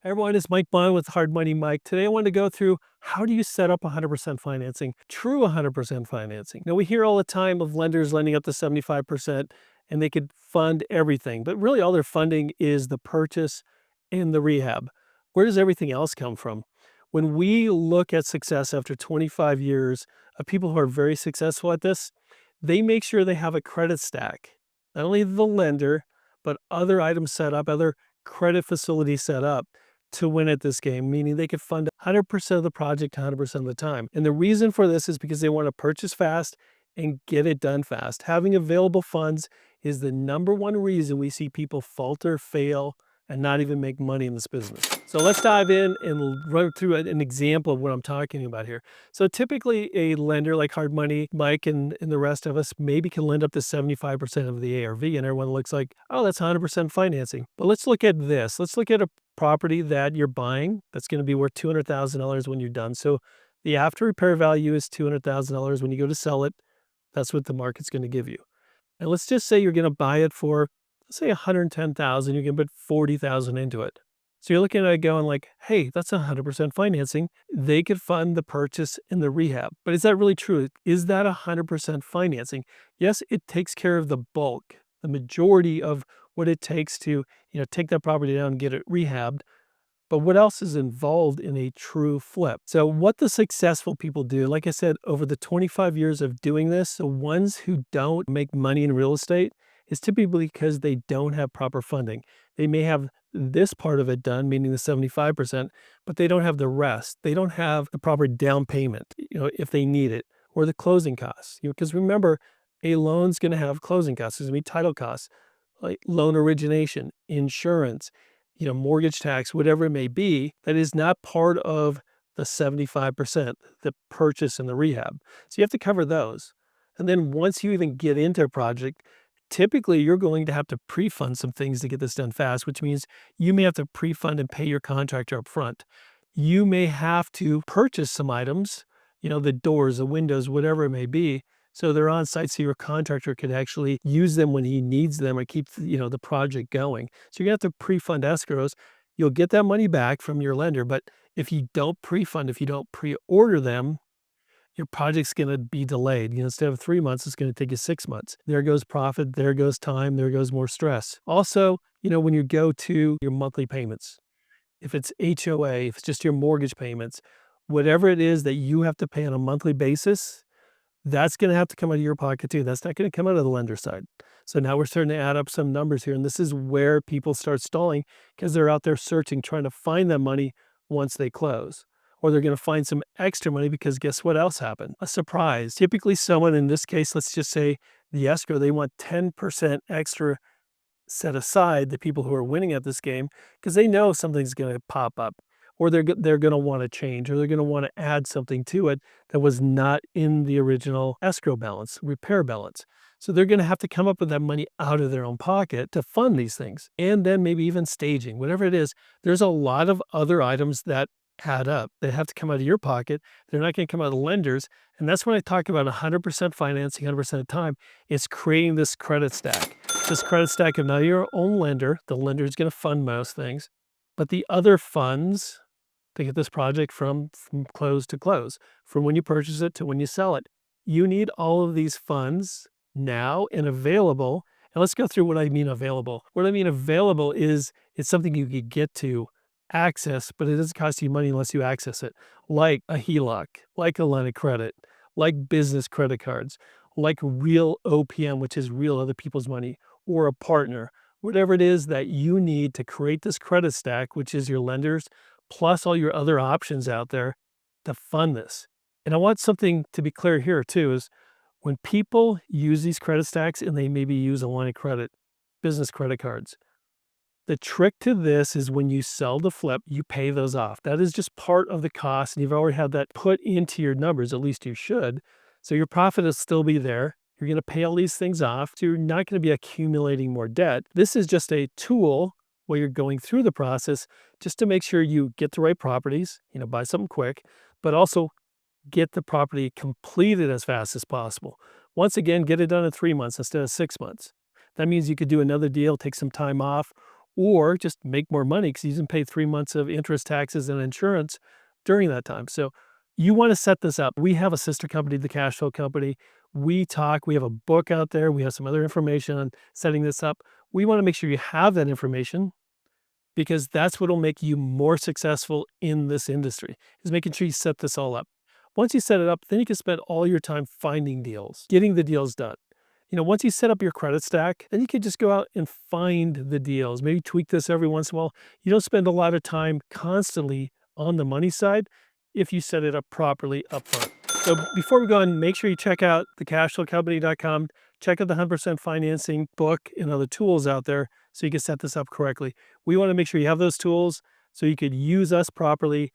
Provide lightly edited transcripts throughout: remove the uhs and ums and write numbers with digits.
Hey everyone, it's Mike Bond with Hard Money Mike. Today I want to go through how do you set up 100% financing, true 100% financing. Now we hear all the time of lenders lending up to 75% and they could fund everything, but really all they're funding is the purchase and the rehab. Where does everything else come from? When we look at success after 25 years of people who are very successful at this, they make sure they have a credit stack. Not only the lender, but other items set up, other credit facilities set up to win at this game, meaning they could fund 100% of the project 100% of the time. And the reason for this is because they want to purchase fast and get it done fast. Having available funds is the number one reason we see people falter, fail, and not even make money in this business. So let's dive in and run through an example of what I'm talking about here. So typically a lender like Hard Money, Mike and the rest of us maybe can lend up to 75% of the ARV and everyone looks like, oh, that's 100% financing. But let's look at this. Let's look at a property that you're buying that's going to be worth $200,000 when you're done. So the after repair value is $200,000 when you go to sell it. That's what the market's going to give you. And let's just say you're going to buy it for, let's say 110,000, you're going to put 40,000 into it. So you're looking at it going like, hey, that's 100% financing. They could fund the purchase and the rehab. But is that really true? Is that 100% financing? Yes, it takes care of the bulk, the majority of what it takes to, take that property down and get it rehabbed. But what else is involved in a true flip? So what the successful people do, like I said, over the 25 years of doing this, the ones who don't make money in real estate is typically because they don't have proper funding. They may have this part of it done, meaning the 75%, but they don't have the rest. They don't have the proper down payment, if they need it, or the closing costs. Because remember, a loan's going to have closing costs. There's going to be title costs, like loan origination, insurance, mortgage tax, whatever it may be, that is not part of the 75%, the purchase and the rehab. So you have to cover those. And then once you even get into a project, typically you're going to have to pre-fund some things to get this done fast, which means you may have to pre-fund and pay your contractor up front. You may have to purchase some items, the doors, the windows, whatever it may be, so they're on site so your contractor could actually use them when he needs them or keep, the project going. So you're going to have to pre-fund escrows. You'll get that money back from your lender, but if you don't pre-fund, if you don't pre-order them, your project's going to be delayed. Instead of 3 months, it's going to take you 6 months. There goes profit, there goes time, there goes more stress. Also, when you go to your monthly payments, if it's HOA, if it's just your mortgage payments, whatever it is that you have to pay on a monthly basis, that's going to have to come out of your pocket too. That's not going to come out of the lender side. So now we're starting to add up some numbers here. And this is where people start stalling because they're out there searching, trying to find that money once they close. Or they're going to find some extra money because guess what else happened? A surprise. Typically someone, in this case, let's just say the escrow, they want 10% extra set aside, the people who are winning at this game, because they know something's going to pop up, or they're going to want to change, or they're going to want to add something to it that was not in the original escrow balance, repair balance. So they're going to have to come up with that money out of their own pocket to fund these things. And then maybe even staging, whatever it is. There's a lot of other items that add up. They have to come out of your pocket. They're not going to come out of the lenders. And that's when I talk about 100% financing, 100% of the time. It's creating this credit stack. This credit stack of now your own lender. The lender is going to fund most things. But the other funds to get this project from close to close, from when you purchase it to when you sell it. You need all of these funds now and available. And let's go through what I mean available. What I mean available is it's something you could get to access, but it doesn't cost you money unless you access it, like a HELOC, like a line of credit, like business credit cards, like real OPM, which is real other people's money, or a partner, whatever it is that you need to create this credit stack, which is your lenders, plus all your other options out there to fund this. And I want something to be clear here too, is when people use these credit stacks and they maybe use a line of credit, business credit cards, the trick to this is when you sell the flip, you pay those off. That is just part of the cost, and you've already had that put into your numbers, at least you should. So your profit will still be there. You're going to pay all these things off, so you're not going to be accumulating more debt. This is just a tool while you're going through the process just to make sure you get the right properties, buy something quick, but also get the property completed as fast as possible. Once again, get it done in 3 months instead of 6 months. That means you could do another deal, take some time off, or just make more money because he doesn't pay 3 months of interest, taxes, and insurance during that time. So you want to set this up. We have a sister company, the Cash Flow Company. We talk, we have a book out there. We have some other information on setting this up. We want to make sure you have that information because that's what will make you more successful in this industry, is making sure you set this all up. Once you set it up, then you can spend all your time finding deals, getting the deals done. Once you set up your credit stack, then you can just go out and find the deals. Maybe tweak this every once in a while. You don't spend a lot of time constantly on the money side if you set it up properly up front. So before we go on, make sure you check out the cashflowcompany.com. Check out the 100% financing book and other tools out there so you can set this up correctly. We want to make sure you have those tools so you could use us properly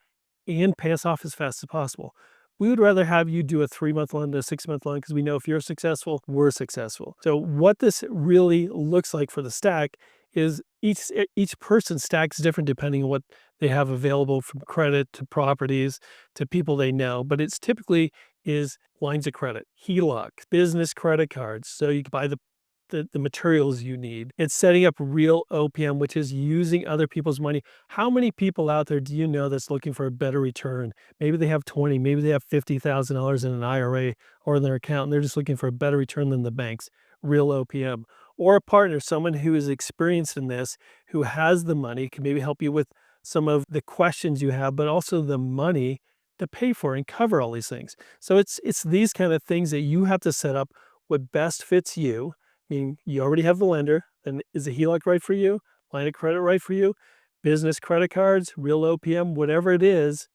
and pay us off as fast as possible. We would rather have you do a 3-month loan than a 6-month loan because we know if you're successful, we're successful. So what this really looks like for the stack is each person's stack is different depending on what they have available, from credit to properties to people they know. But it's typically is lines of credit, HELOC, business credit cards. So you can buy the materials you need. It's setting up real OPM, which is using other people's money. How many people out there do you know that's looking for a better return? Maybe they have 20, maybe they have $50,000 in an IRA or in their account, and they're just looking for a better return than the banks. Real OPM. Or a partner, someone who is experienced in this, who has the money, can maybe help you with some of the questions you have, but also the money to pay for and cover all these things. So it's these kind of things that you have to set up what best fits you. Meaning you already have the lender, then is a HELOC right for you? Line of credit right for you? Business credit cards, real OPM, whatever it is,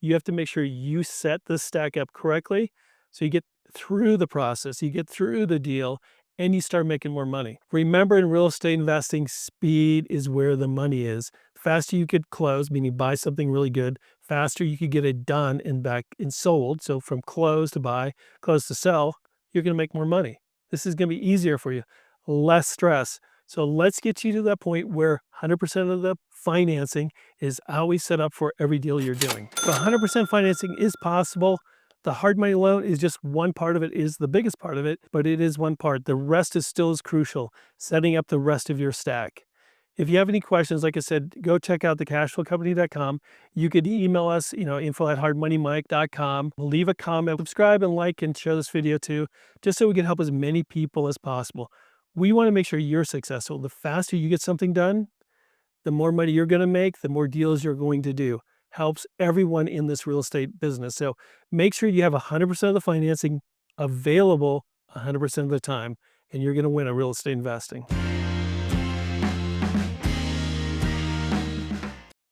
you have to make sure you set the stack up correctly so you get through the process, you get through the deal, and you start making more money. Remember, in real estate investing, speed is where the money is. The faster you could close, meaning buy something really good, faster you could get it done and back and sold. So from close to buy, close to sell, you're going to make more money. This is going to be easier for you, less stress. So let's get you to that point where 100% of the financing is always set up for every deal you're doing. So 100% financing is possible. The hard money loan is just one part of it, is the biggest part of it, but it is one part. The rest is still as crucial, setting up the rest of your stack. If you have any questions, like I said, go check out the cashflowcompany.com. You could email us, info@hardmoneymike.com. Leave a comment, subscribe and like and share this video too, just so we can help as many people as possible. We want to make sure you're successful. The faster you get something done, the more money you're going to make, the more deals you're going to do. Helps everyone in this real estate business. So make sure you have 100% of the financing available 100% of the time, and you're going to win at real estate investing.